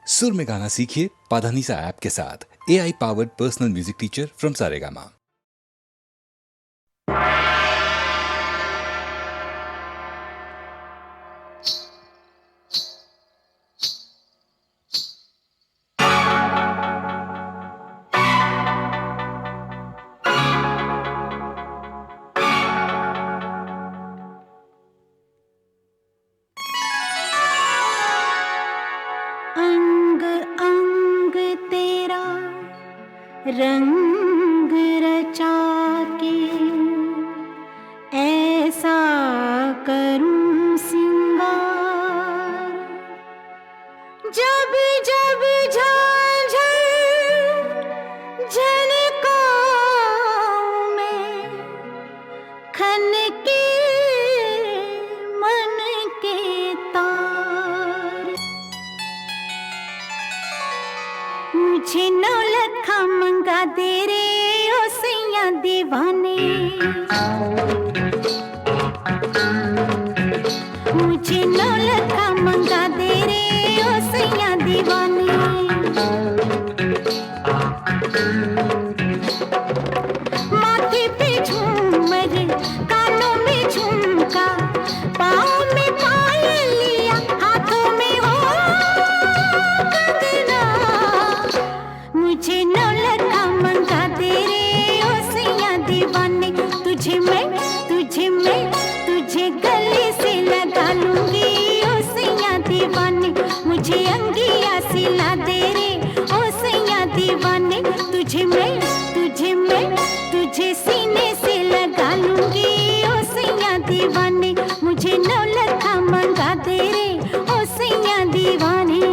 सुर में गाना सीखिए पाधानीसा ऐप के साथ। AI powered personal music teacher from Saregama. अंग अंग तेरा रंग रचा के ऐसा करूं सिंगार, जब जब झांझर झनकाऊं मैं, खनके मन के तार। मुझे नौलखा मंगा दे रे ओ सैया दीवाने, मुझे नौलखा मंगा दे रे ओ सैया दीवाने। माथे पे झूमर, कानों में झुमका, पाँव में पायलिया, हाथों में हो कंगना। मुझे नौलखा मंगा दे रे ओ सैया दीवाने। तुझे मैं तुझे गले से लगा लूंगी ओ सैया दीवाने। मुझे अंगिया सिला दे रे ओ सैया दीवाने। तुझे मैं तुझे सीने से लगा लूंगी ओ सैया दीवाने। मुझे नौलखा मंगा दे रे ओ सैया दीवाने।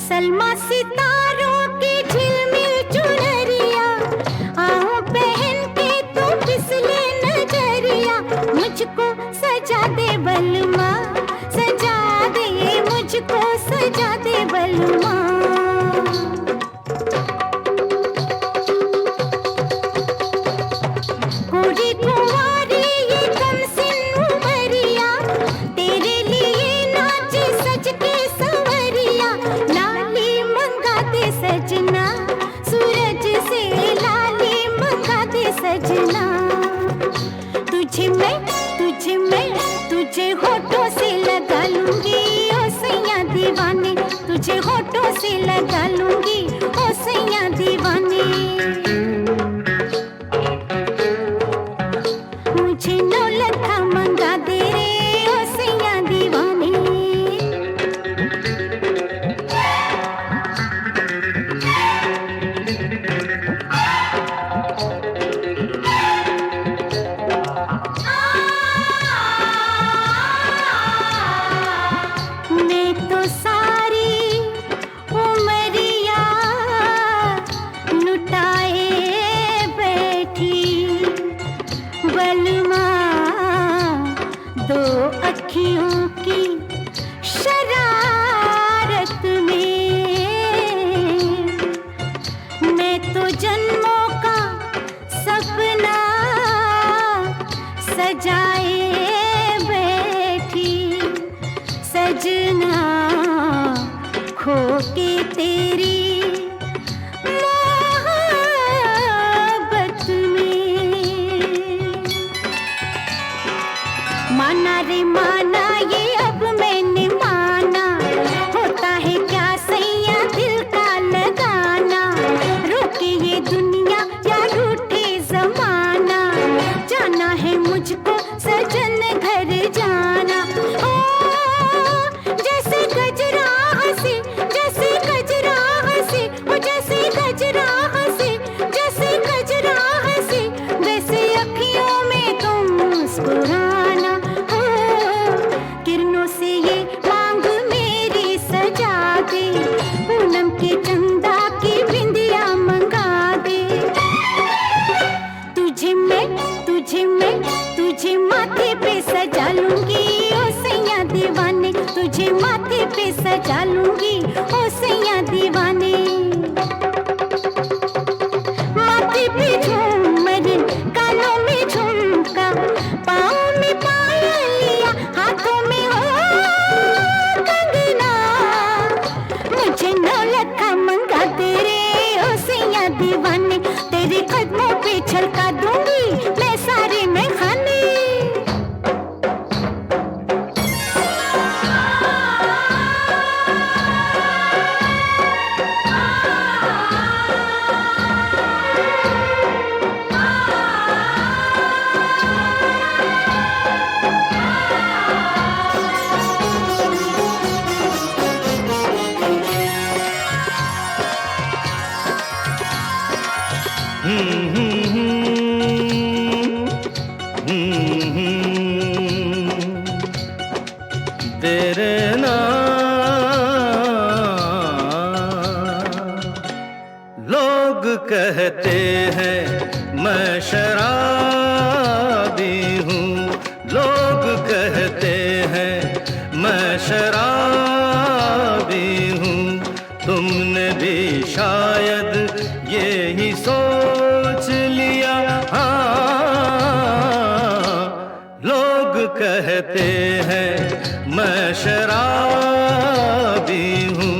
सलमा सितारों की झिलमिल चुनरिया, आहूं पहन के तू फिसले नजरिया। मुझको सजा दे बलमा, सजा दे मुझको, सजा दे बलमा। गोरी कुंवारी ये कमसिन उमरिया, तेरे लिए नाचे सज के संवरिया। लाली मंगा दे सजना, सूरज से लाली मंगा दे सजना। तुझे होठों से लगा लूंगी ओ सैया दीवाने। तुझे होठों से लगा लूंगी ओ सैया दीवाने। मुझे नौलखा मंगा दे रे ओ सैया दीवाने। मैं तो सारी उमरिया लुटाए बैठी, बलमा दो अखियों की शरारत में। मैं तो जन्मों का सपना सजाए बैठी, सजना खो के तेरी मोहब्बत में। माना रे माना ये अब मैंने माना, होता है क्या सैया दिल का लगाना। रोके ये दुनिया या रूठे जमाना, जाना है मुझको सजन घर जाना। ओ जैसे गजरा हंसी, जैसे गजरा हंसी, माथे पे सजा लूंगी ओ सैया दीवाने। माथे पे झूमर, कानों में झुमका, पाँव में पायलिया, हाथों में हो कंगना। मुझे नौलखा मंगा तेरे ओ सैया दीवाने, तेरे कदमों पे छलका दूंगी मैं सारे में खाने। तेरे लोग कहते हैं मैं शराबी हूँ, लोग कहते हैं मैं शराबी हूँ। तुमने भी शायद यही सोच लिया, हाँ। लोग कहते हैं मैं शराबी हूँ।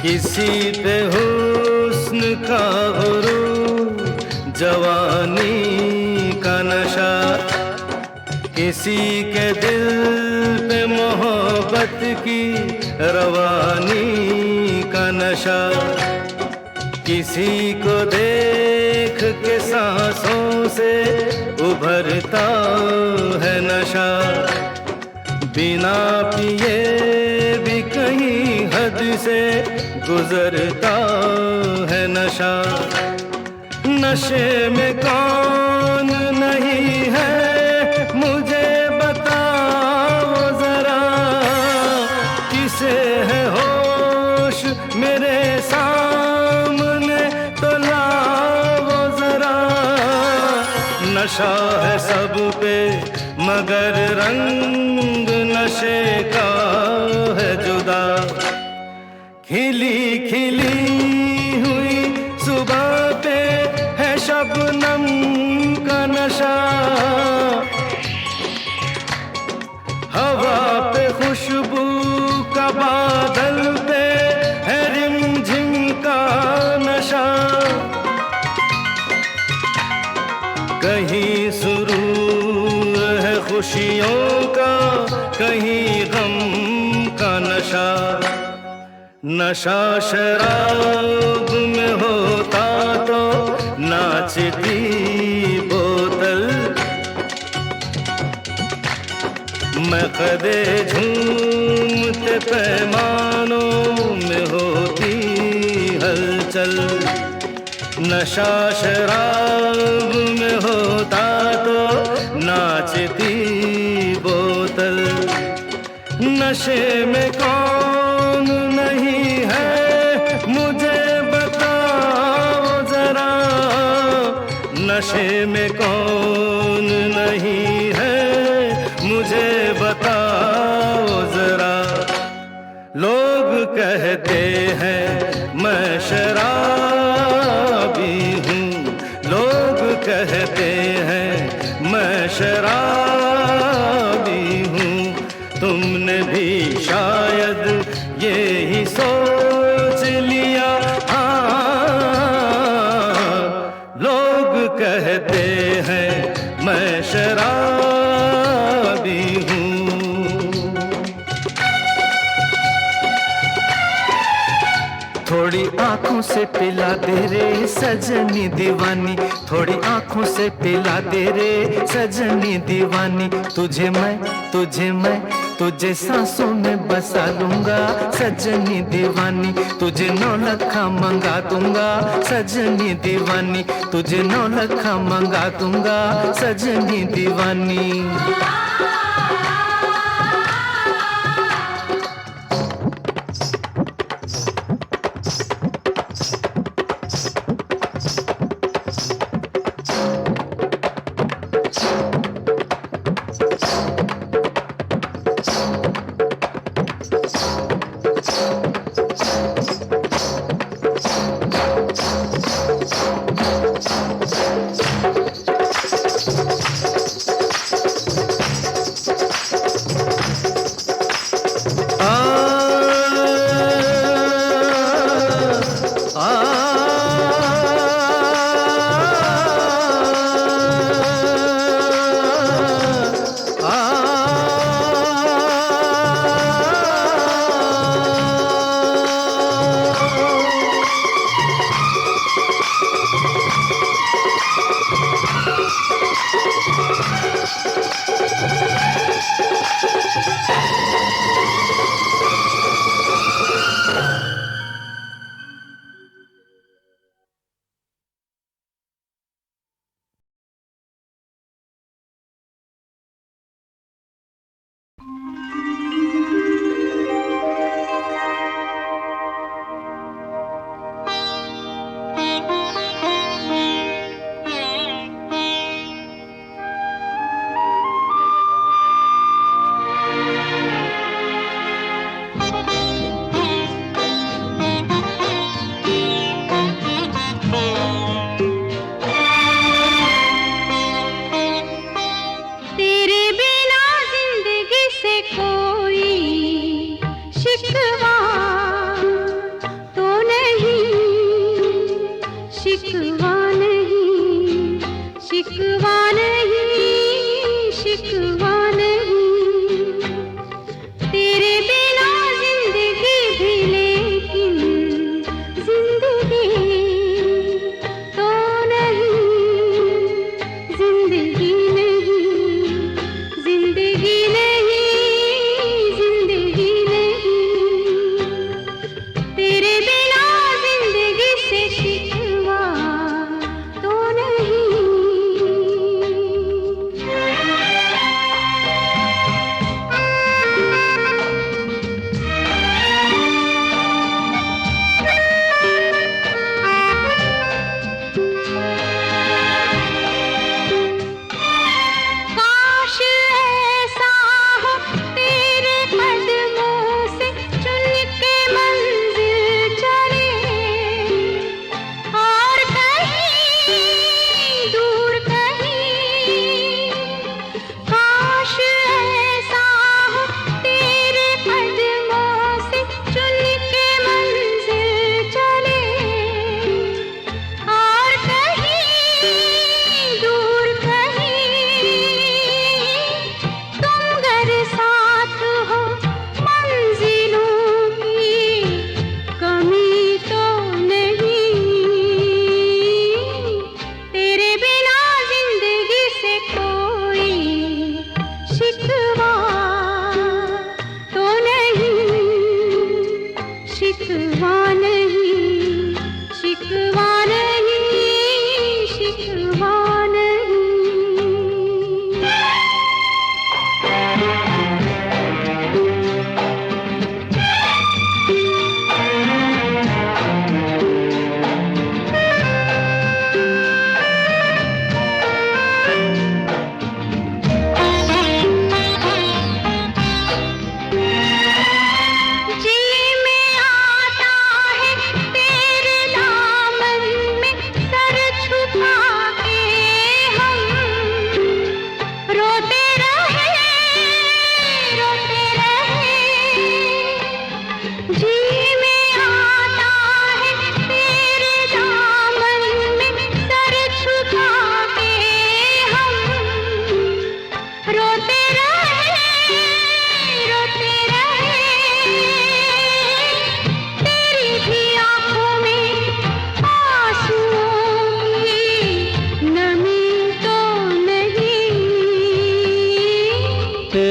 किसी पे हुस्न का गुरूर, जवानी का नशा, किसी के दिल पे मोहब्बत की रवानी का नशा। किसी को देख के सांसों से उभरता है नशा, बिना पिए भी कहीं हद से गुजरता है नशा। नशे में कौन नहीं है मुझे बताओ जरा, किसे है होश मेरे सामने तो लाओ जरा। नशा है सब पे मगर रंग नशे का है जुदा। खिली खिली हुई सुबह पे है शबनम का नशा, हवा पे खुशबू का बादल पे है रिमझिम का नशा। कहीं सुरूर है खुशियों का, कहीं गम का नशा। नशा शराब में होता तो नाचती बोतल, मैं कदे झूमते पैमानों में होती हलचल। नशा शराब में होता तो नाचती बोतल। नशे में कौन नहीं है मुझे बताओ जरा, नशे में कौन नहीं है मुझे बताओ जरा। लोग कहते हैं मैं शराबी हूँ, लोग कहते हैं मैं शराबी हूँ। तुमने भी शायद यही सोच लिया, हाँ। लोग कहते हैं मैं शराबी हूँ। थोड़ी आंखों से पिला दे रे सजनी दीवानी, थोड़ी आंखों से पिला दे रे सजनी दीवानी। तुझे मैं तुझे सांसों में बसा लूंगा सजनी दीवानी। तुझे 9 लखा मंगा दूंगा सजनी दीवानी, तुझे 9 लखा मंगा दूंगा सजनी दीवानी।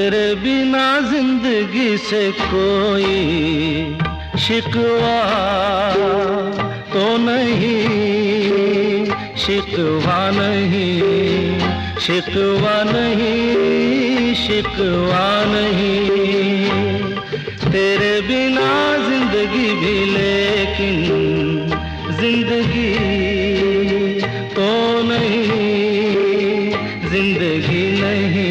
तेरे बिना जिंदगी से कोई शिकवा तो नहीं, शिकवा नहीं, शिकवा नहीं, शिकवा नहीं। तेरे बिना जिंदगी भी लेकिन जिंदगी तो नहीं, जिंदगी नहीं,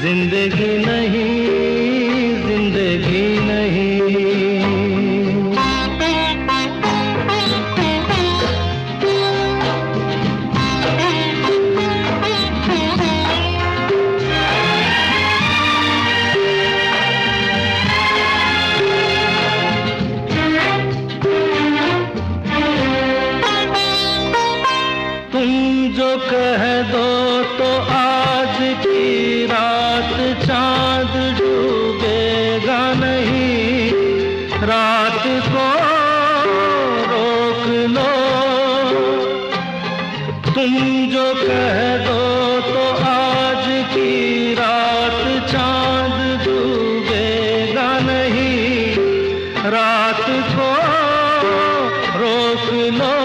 जिंदगी नहीं, जिंदगी नहीं। कह दो तो आज की रात चांद डूबेगा नहीं, रात को रोक लो। तुम जो कह दो तो आज की रात चांद डूबेगा नहीं, रात को रोक लो।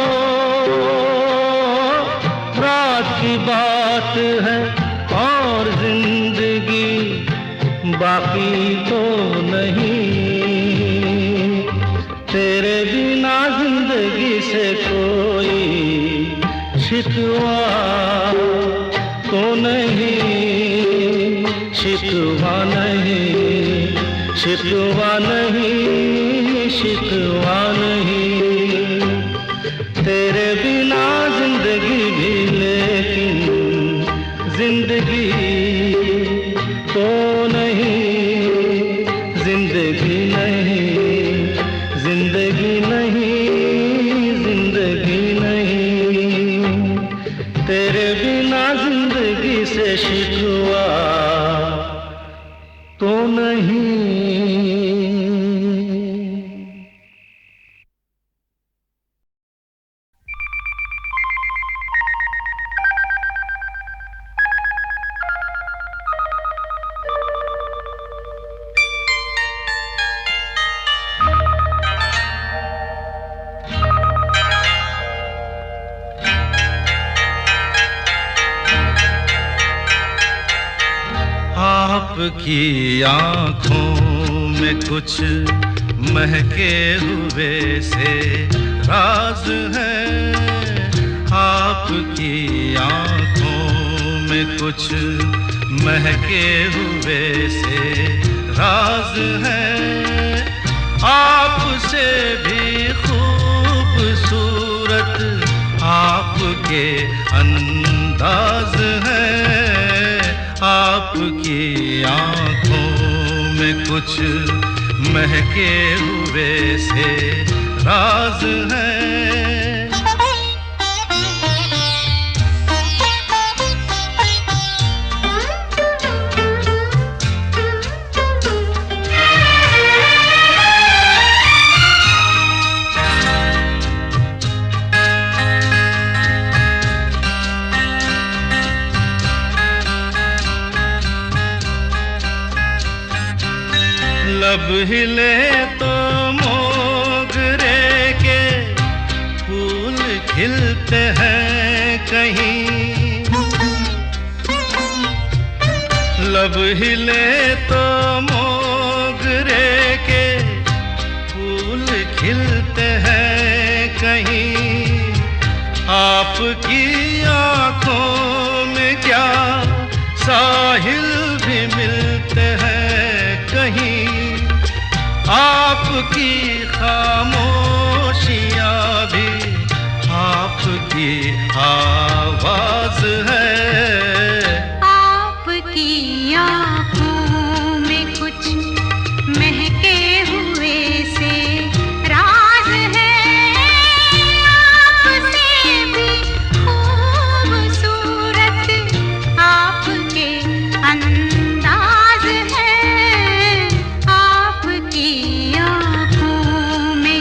बात है और जिंदगी बाकी तो नहीं। तेरे बिना जिंदगी से कोई शिकवा तो नहीं, शिकवा नहीं, शिकवा नहीं, शिकवा नहीं। तेरे बिना जिंदगी भी लेकिन जिंदगी तो नहीं, जिंदगी नहीं, जिंदगी नहीं, जिंदगी नहीं। तेरे बिना जिंदगी से शिकवा तो नहीं। आपकी आँखों में कुछ महके हुए से राज है, आपकी आँखों में कुछ महके हुए से राज है। आपसे भी खूबसूरत आपके अंदाज है, आपकी आँखों में कुछ महके हुए से राज है। लब हिले तो मोगरे के फूल खिलते हैं कहीं, लब हिले तो मोगरे के फूल खिलते हैं कहीं। आपकी आँखों में क्या साहिल भी मिलते हैं कहीं, आपकी खामोशियाँ भी आपकी आवाज है। आपकी आँखों में कुछ महके हुए से राज है, आपसे भी खूबसूरत आपके अंदाज है। आपकी आँखों में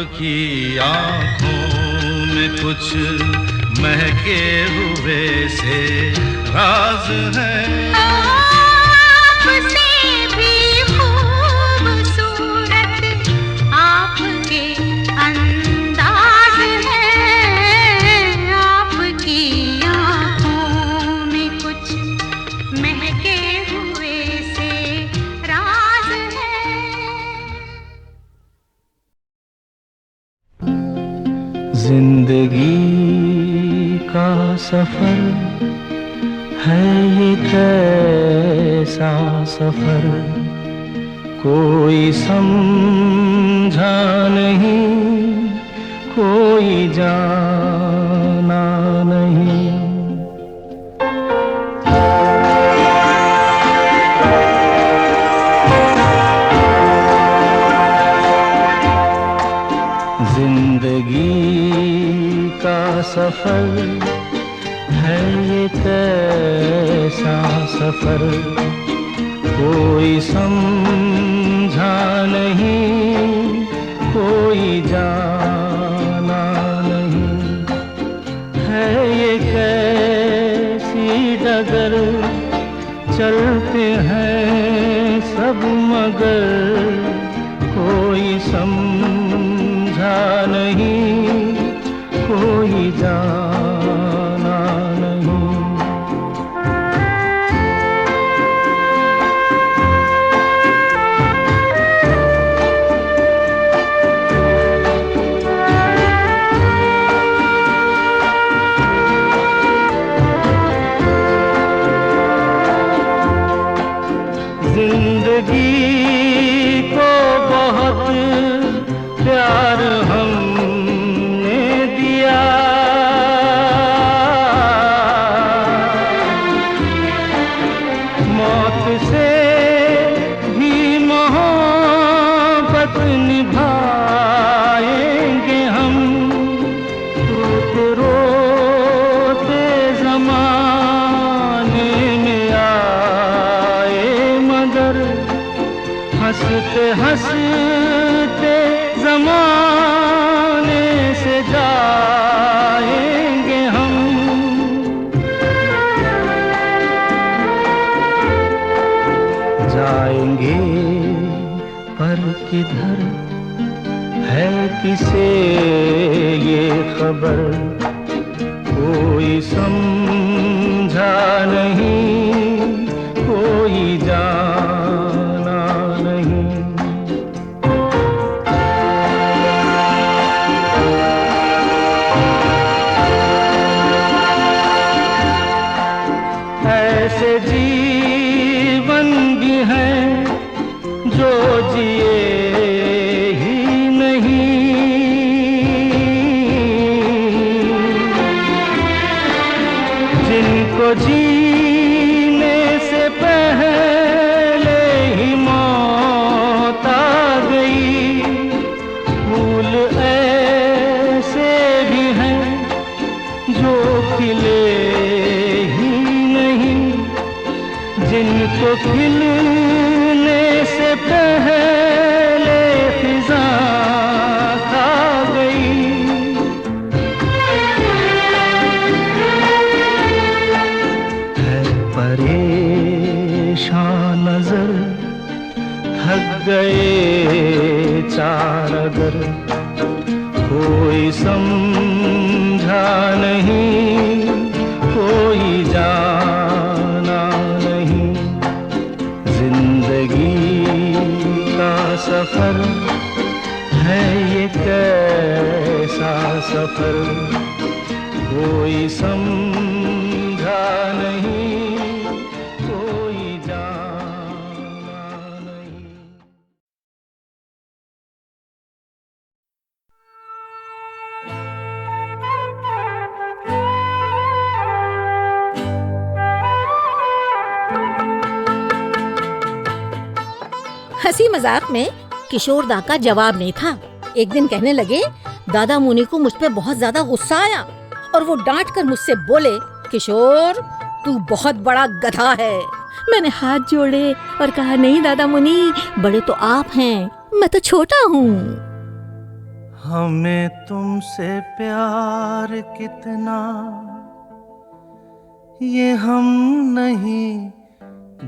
आपकी आंखों में कुछ महके हुए से राज है। आपसे भी खूबसूरत आपके अंदाज है, आपकी आंखों में कुछ महके हुए से राज है। जिंदगी का सफर है ये कैसा सफर, कोई समझा नहीं, कोई जाना नहीं। जिंदगी का सफर है ये कैसा सफर, कोई समझा नहीं, कोई जाना नहीं। है ये कैसी डगर, चलते हैं सब मगर कोई समझा नहीं, कोई जाना नहीं। जिंदगी को बहुत प्यार हमने दिया, मौत से भी मोहब्बत निभाएंगे हम। रोते रोते ज़माने में आए मगर, हंसते हंसते ज़माने से जाएंगे हम। जाएंगे पर किधर है किसे ये खबर, कोई समझा नहीं, कोई जाना नहीं। ऐसे जीवन भी हैं जो जिए ही नहीं, जिनको जीने से पहले ही मौत आ गई। फूल ऐसे भी हैं जो खिले ही नहीं, जिनको खिलने से पहले फिजा खा गई। है परेशान नजर, थक गए चारगर, कोई समझा नहीं, कोई जाना नहीं। जिंदगी का सफर है ये कैसा सफर, कोई समझा नहीं, कोई जाना नहीं। हंसी मजाक में किशोर दा का जवाब नहीं था। एक दिन कहने लगे, दादा मुनि को मुझ पे बहुत ज्यादा गुस्सा आया और वो डांट कर मुझसे बोले, किशोर तू बहुत बड़ा गधा है। मैंने हाथ जोड़े और कहा, नहीं दादा मुनि, बड़े तो आप हैं, मैं तो छोटा हूँ। हमें तुमसे प्यार कितना ये हम नहीं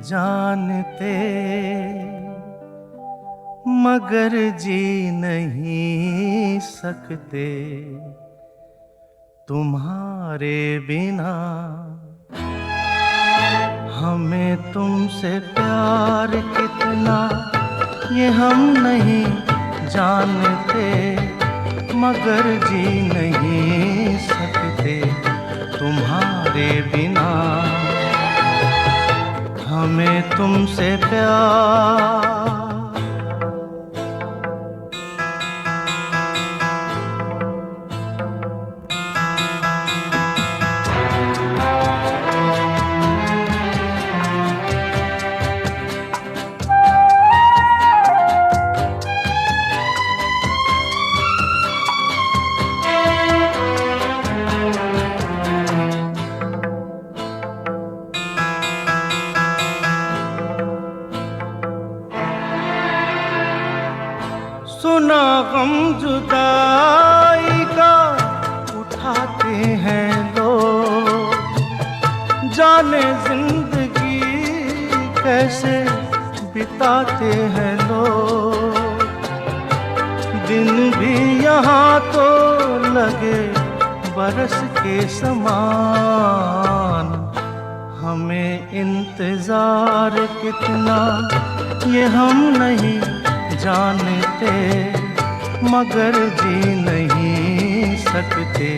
जानते, मगर जी नहीं सकते तुम्हारे बिना। हमें तुमसे प्यार कितना ये हम नहीं जानते, मगर जी नहीं सकते तुम्हारे बिना। हमें तुमसे प्यार सुना गम जुदाई का उठाते हैं लोग, जाने जिंदगी कैसे बिताते हैं लोग। दिन भी यहाँ तो लगे बरस के समान, हमें इंतजार कितना ये हम नहीं जानते, मगर जी नहीं सकते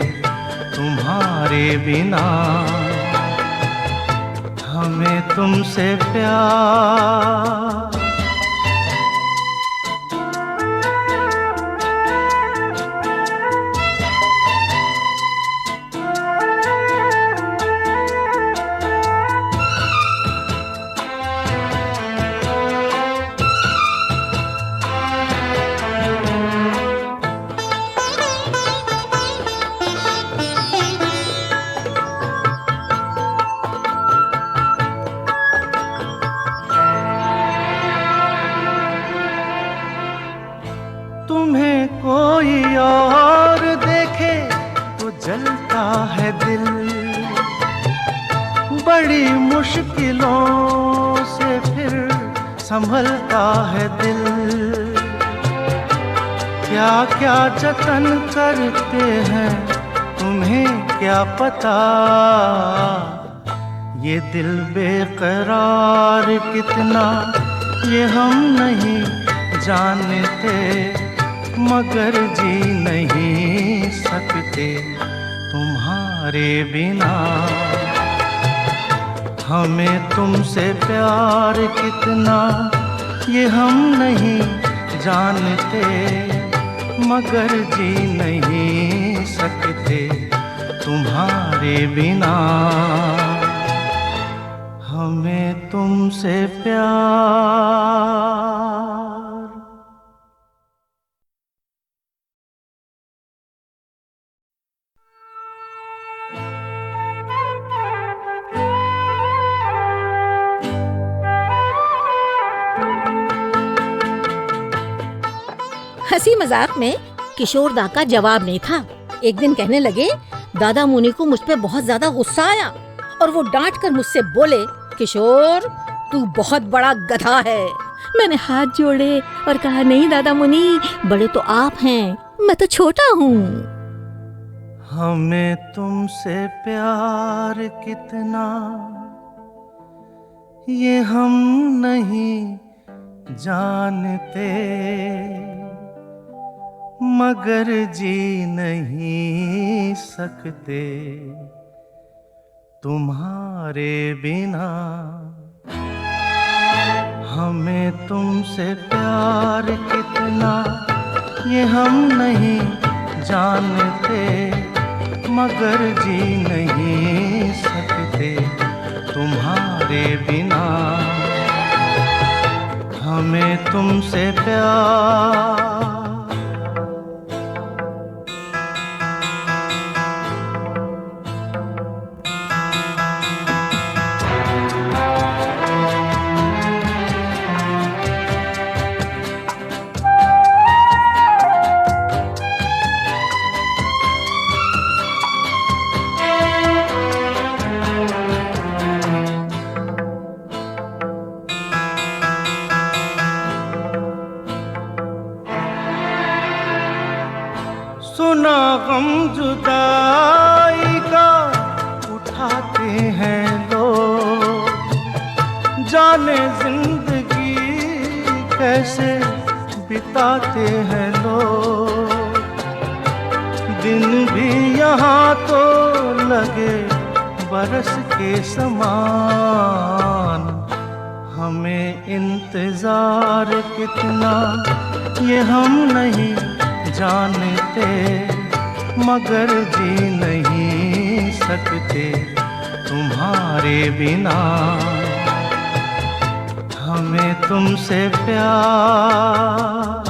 तुम्हारे बिना। हमें तुमसे प्यार तुम्हें कोई और देखे तो जलता है दिल, बड़ी मुश्किलों से फिर संभलता है दिल। क्या क्या जतन करते हैं तुम्हें क्या पता, ये दिल बेकरार कितना ये हम नहीं जानते, मगर जी नहीं सकते तुम्हारे बिना। हमें तुमसे प्यार कितना ये हम नहीं जानते, मगर जी नहीं सकते तुम्हारे बिना। हमें तुमसे प्यार हंसी मजाक में किशोर दा का जवाब नहीं था। एक दिन कहने लगे, दादा मुनि को मुझ पे बहुत ज्यादा गुस्सा आया और वो डांट कर मुझसे बोले, किशोर तू बहुत बड़ा गधा है। मैंने हाथ जोड़े और कहा, नहीं दादा मुनि, बड़े तो आप हैं, मैं तो छोटा हूँ। हमें तुमसे प्यार कितना ये हम नहीं जानते, मगर जी नहीं सकते तुम्हारे बिना। हमें तुमसे प्यार कितना ये हम नहीं जानते, मगर जी नहीं सकते तुम्हारे बिना। हमें तुमसे प्यार गम जुदाई का उठाते हैं लोग, जाने जिंदगी कैसे बिताते हैं लोग। दिन भी यहाँ तो लगे बरस के समान, हमें इंतजार कितना ये हम नहीं जानते, मगर जी नहीं सकते तुम्हारे बिना। हमें तुमसे प्यार,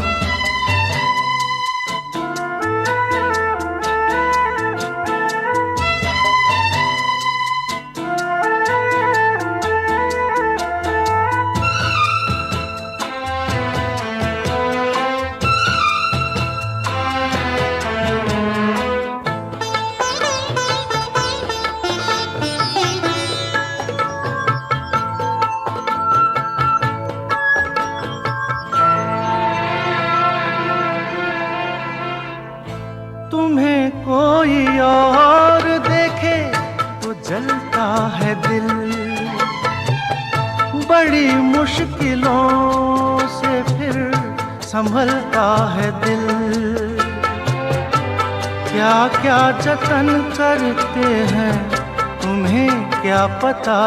तुम्हें कोई और देखे तो जलता है दिल, बड़ी मुश्किलों से फिर संभलता है दिल। क्या क्या जतन करते हैं तुम्हें क्या पता,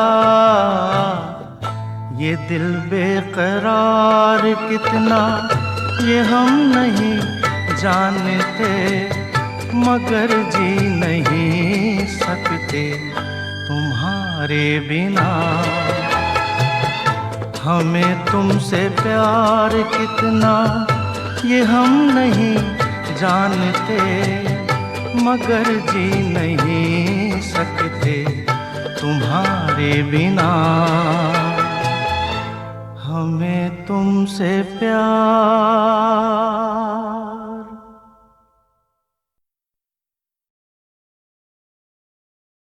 ये दिल बेकरार कितना ये हम नहीं जानते, मगर जी नहीं सकते तुम्हारे बिना। हमें तुमसे प्यार कितना ये हम नहीं जानते, मगर जी नहीं सकते तुम्हारे बिना। हमें तुमसे प्यार।